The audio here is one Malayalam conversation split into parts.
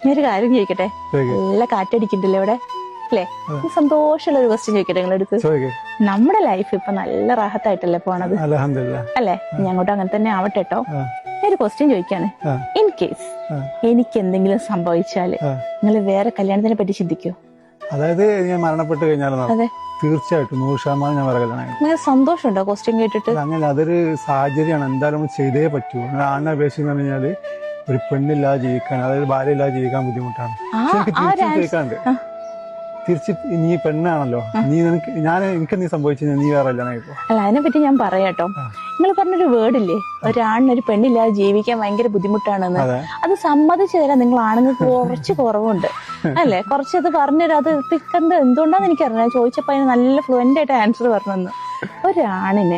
ഞാനൊരു കാര്യം ചോദിക്കട്ടെ? നല്ല കാറ്റടിക്കണ്ടല്ലേ ഇവിടെ അല്ലേ? സന്തോഷമുള്ള ഒരു ക്വസ്റ്റ്യൻ ചോദിക്കട്ടെ നിങ്ങളെടുത്ത്? നമ്മുടെ ലൈഫ് ഇപ്പൊ നല്ല റാഹത്തായിട്ടല്ലേ പോണത് അല്ലേ? ഞാൻ അങ്ങോട്ട് അങ്ങനെ തന്നെ ആവട്ടെ കേട്ടോ. ഒരു ക്വസ്റ്റ്യൻ ചോദിക്കാണ്. ഇൻ കേസ് എനിക്ക് എന്തെങ്കിലും സംഭവിച്ചാല് നിങ്ങൾ വേറെ കല്യാണത്തിനെ പറ്റി ചിന്തിക്കോ? അതായത് ഞാൻ മരണപ്പെട്ട് കഴിഞ്ഞാൽ തീർച്ചയായിട്ടും 100% ഞാൻ വേറെ കല്യാണം. സന്തോഷമുണ്ടോ ക്വസ്റ്റ്യൻ കേട്ടിട്ട്? അങ്ങനെ അതൊരു സാഹചര്യമാണ്, എന്തായാലും ചെയ്തേ പറ്റൂ. ആണിനെ അപേക്ഷിച്ച് പറഞ്ഞാല് ഒരു പെണ്ണില്ലാതെ ജീവിക്കാൻ, അതായത് ഭാര്യ ഇല്ലാതെ ജീവിക്കാൻ ബുദ്ധിമുട്ടാണ്. തിരിച്ച് നീ പെണ്ണാണല്ലോ, എനിക്ക് നീ സംഭവിച്ചു നീ വേറെ കല്യാണം കഴിക്കോ? അല്ല, അതിനെപ്പറ്റി ഞാൻ പറയാട്ടോ. നിങ്ങൾ പറഞ്ഞൊരു വേർഡില്ലേ, ഒരാണിനൊരു പെണ്ണില്ലാതെ ജീവിക്കാൻ ഭയങ്കര ബുദ്ധിമുട്ടാണെന്ന്. അത് സമ്മതിച്ചു തരാൻ നിങ്ങൾ ആണുങ്ങൾക്ക് കുറച്ച് കുറവുണ്ട് അല്ലെ? കുറച്ചത് പറഞ്ഞുതരാം. അത് എന്തുകൊണ്ടാന്ന് എനിക്കറിയാം. ചോദിച്ചപ്പോ അതിന് നല്ല ഫ്ലുവന്റ് ആയിട്ട് ആൻസർ പറഞ്ഞെന്ന്. ഒരാണിന്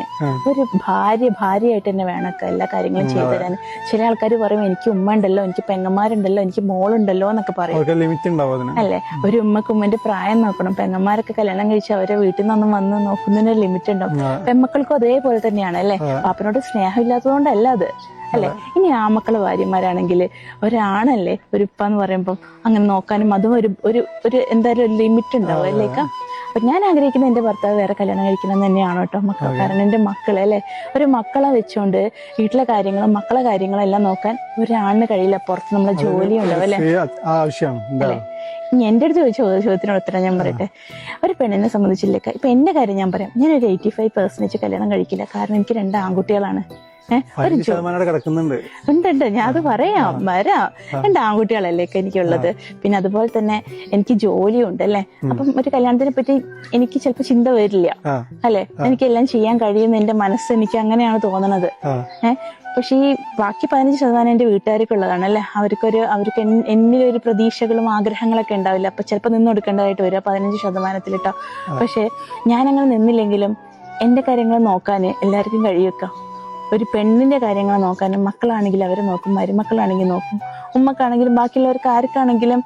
ഒരു ഭാര്യയായിട്ട് തന്നെ വേണമൊക്കെ എല്ലാ കാര്യങ്ങളും ചെയ്തു തരാൻ. ചില ആൾക്കാർ പറയും എനിക്ക് ഉമ്മ ഉണ്ടല്ലോ, എനിക്ക് പെങ്ങന്മാരുണ്ടല്ലോ, എനിക്ക് മോളുണ്ടല്ലോ എന്നൊക്കെ പറയും അല്ലെ? ഒരു ഉമ്മക്ക് ഉമ്മന്റെ പ്രായം നോക്കണം. പെങ്ങന്മാരൊക്കെ കല്യാണം കഴിച്ച് അവരെ വീട്ടിൽ നിന്നൊന്നും വന്ന് നോക്കുന്നതിന് ലിമിറ്റ് ഉണ്ടാവും. പെൺമക്കൾക്കും അതേപോലെ തന്നെയാണ് അല്ലെ? പാപ്പനോട് സ്നേഹം ഇല്ലാത്തതുകൊണ്ടല്ല അത് അല്ലെ? ഇനി ആമക്കള് ഭാര്യമാരാണെങ്കിൽ ഒരാണല്ലേ ഒരു ഉപ്പ എന്ന് പറയുമ്പോൾ അങ്ങനെ നോക്കാനും അതും ഒരു എന്തായാലും ഒരു ലിമിറ്റ് ഉണ്ടാവും അല്ലേക്ക? അപ്പൊ ഞാൻ ആഗ്രഹിക്കുന്നത് എന്റെ ഭർത്താവ് വേറെ കല്യാണം കഴിക്കണം തന്നെയാണ് കേട്ടോ മക്കൾ. കാരണം എന്റെ മക്കളെ അല്ലെ, ഒരു മക്കളെ വെച്ചോണ്ട് വീട്ടിലെ കാര്യങ്ങളും മക്കളെ കാര്യങ്ങളും എല്ലാം നോക്കാൻ ഒരാണിന് കഴിയില്ല. പുറത്ത് നമ്മളെ ജോലി ഉണ്ടാവും അല്ലെ? എന്റെ അടുത്ത് ചോദിച്ച ചോദ്യത്തിനോട് ഉത്തരം ഞാൻ പറയട്ടെ. ഒരു പെണ്ണിനെ സംബന്ധിച്ചില്ലേക്ക, ഇപ്പൊ എന്റെ കാര്യം ഞാൻ പറയാം. ഞാൻ ഒരു 85% കല്യാണം കഴിക്കില്ല. കാരണം എനിക്ക് 2 ആൺകുട്ടികളാണ്. ഉണ്ട്. ഞാൻ അത് വരാം. 2 ആൺകുട്ടികളല്ലേ എനിക്കുള്ളത്. പിന്നെ അതുപോലെ തന്നെ എനിക്ക് ജോലിയും ഉണ്ട് അല്ലെ? അപ്പം ഒരു കല്യാണത്തിനെ പറ്റി എനിക്ക് ചിലപ്പോ ചിന്ത വരില്ല അല്ലെ? എനിക്കെല്ലാം ചെയ്യാൻ കഴിയുന്ന എന്റെ മനസ്സ് എനിക്ക് അങ്ങനെയാണ് തോന്നണത്. പക്ഷെ ഈ ബാക്കി 15% എന്റെ വീട്ടുകാർക്കുള്ളതാണ് അല്ലെ? അവർക്ക് എന്നിലൊരു പ്രതീക്ഷകളും ആഗ്രഹങ്ങളൊക്കെ ഉണ്ടാവില്ല. അപ്പൊ ചിലപ്പോ നിന്ന് കൊടുക്കേണ്ടതായിട്ട് വരിക 15% കേട്ടോ. പക്ഷെ ഞാനങ്ങനെ നിന്നില്ലെങ്കിലും എന്റെ കാര്യങ്ങൾ നോക്കാന് എല്ലാവർക്കും കഴിയുക. ഒരു പെണ്ണിന്റെ കാര്യങ്ങൾ നോക്കാനും മക്കളാണെങ്കിൽ അവരെ നോക്കും, മരുമക്കളാണെങ്കിൽ നോക്കും, ഉമ്മക്കാണെങ്കിലും ബാക്കിയുള്ളവർക്ക് ആർക്കാണെങ്കിലും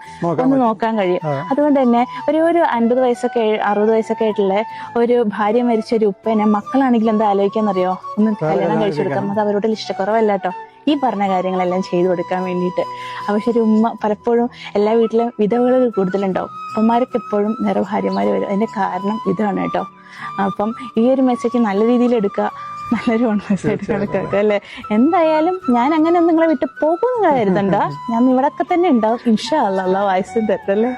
ഒന്ന് നോക്കാൻ കഴിയും. അതുകൊണ്ട് തന്നെ ഒരു 50 വയസ്സൊക്കെ 60 വയസ്സൊക്കെ ആയിട്ടുള്ള ഒരു ഭാര്യ മരിച്ച ഒരു ഉപ്പനെ മക്കളാണെങ്കിൽ എന്താ ആലോചിക്കാന്നറിയോ? ഒന്ന് കല്യാണം കഴിച്ചു കൊടുക്കാം. അത് അവരോട് ഇഷ്ടക്കുറവല്ല കേട്ടോ, ഈ പറഞ്ഞ കാര്യങ്ങളെല്ലാം ചെയ്തു കൊടുക്കാൻ വേണ്ടിയിട്ട്. പക്ഷെ ഒരു ഉമ്മ പലപ്പോഴും എല്ലാ വീട്ടിലും വിധവകൾ കൂടുതലുണ്ടാവും. അപ്പന്മാർക്ക് എപ്പോഴും നിറ ഭാര്യമാര് വരും. അതിന്റെ കാരണം ഇതാണ് കേട്ടോ. അപ്പം ഈ ഒരു മെസ്സേജ് നല്ല രീതിയിൽ എടുക്കുക, നല്ലൊരു മെസ്സേജ് എടുക്കുക അല്ലെ? എന്തായാലും ഞാൻ അങ്ങനെ നിങ്ങളെ വിട്ട് പോകുന്ന കരുതണ്ട. ഞാൻ ഇവിടൊക്കെ തന്നെ ഉണ്ടാവും ഇൻഷാ അല്ലാഹ്. വയസ്സും തെറ്റല്ലേ.